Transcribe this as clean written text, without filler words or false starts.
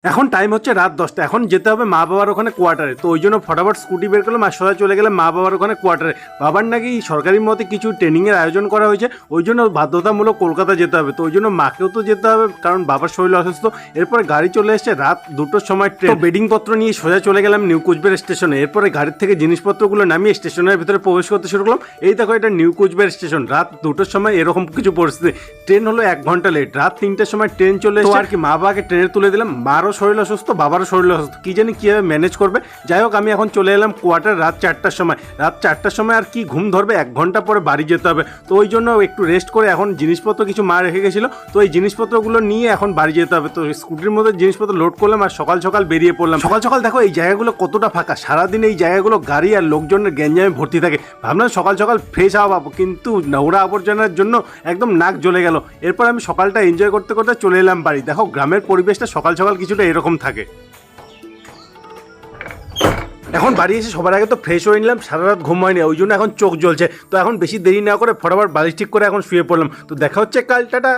এখন টাইম হচ্ছে রাত 10টা। এখন যেতে হবে মা বাবার ওখানে কোয়ার্টারে। তো ওই জন্য ফটাফট স্কুটি বের করলাম আর সোজা চলে গেলাম মা বাবার ওখানে কোয়ার্টারে। বাবার নাকি সরকারি মতে কিছু ট্রেনিংয়ের আয়োজন করা হয়েছে, ওই জন্য বাধ্যতামূলক কলকাতা যেতে হবে। তো ওই জন্য মাকেও তো যেতে হবে, কারণ বাবার শরীর অসুস্থ। এরপরে গাড়ি চলে এসেছে রাত 2টোর সময় ট্রেন। বেডিং পত্র নিয়ে সোজা চলে গেলাম নিউ কোচবিহার স্টেশনে। এরপরে গাড়ির থেকে জিনিসপত্রগুলো নামিয়ে স্টেশনের ভিতরে প্রবেশ করতে শুরু করলাম। এই দেখো, এটা নিউ কোচবিহার স্টেশন। রাত 2টোর সময় এরকম কিছু পরিস্থিতি। ট্রেন হলো 1 ঘন্টা লেট। রাত 3টের সময় ট্রেন চলে এসেছে আর কি। মা বাবাকে ট্রেনে তুলে দিলাম। মারও শরীর অসুস্থ, বাবারও শরীর অসুস্থ, কি জানি কীভাবে ম্যানেজ করবে। যাই হোক, আমি এখন চলে এলাম কোয়ার্টার রাত 4টার সময়। রাত 4টার সময় আর কি ঘুম ধরবে, 1 ঘন্টা পরে বাড়ি যেতে হবে। তো ওই জন্য একটু রেস্ট করে এখন জিনিসপত্র কিছু মা রেখে গেছিলো, তো এই জিনিসপত্রগুলো নিয়ে এখন বাড়ি যেতে হবে। তো স্কুটির মধ্যে জিনিসপত্র লোড করলাম আর সকাল সকাল বেরিয়ে পড়লাম। সকাল সকাল দেখো এই জায়গাগুলো কতটা ফাঁকা। সারাদিন এই জায়গাগুলো গাড়ি আর লোকজনের গ্যাঞ্জামে ভর্তি থাকে। ভাবলাম সকাল সকাল ফ্রেশ হাওয়া পাবো, কিন্তু নোংরা আবর্জনার জন্য একদম নাক জ্বলে গেল। এরপর আমি সকালটা এনজয় করতে করতে চলে এলাম বাড়ি। দেখো গ্রামের পরিবেশটা সকাল সকাল কিছুটা এরকম থাকে। এখন বাড়ি এসে সবার আগে তো ফ্রেশ হয়ে নিলাম। সারা রাত ঘুম হয়নি, ওই জন্য এখন চোখ জ্বলছে। তো এখন বেশি দেরি না করে ফটাফট বালিশ ঠিক করে এখন শুয়ে পড়লাম। তো দেখা হচ্ছে কাল, টাটা।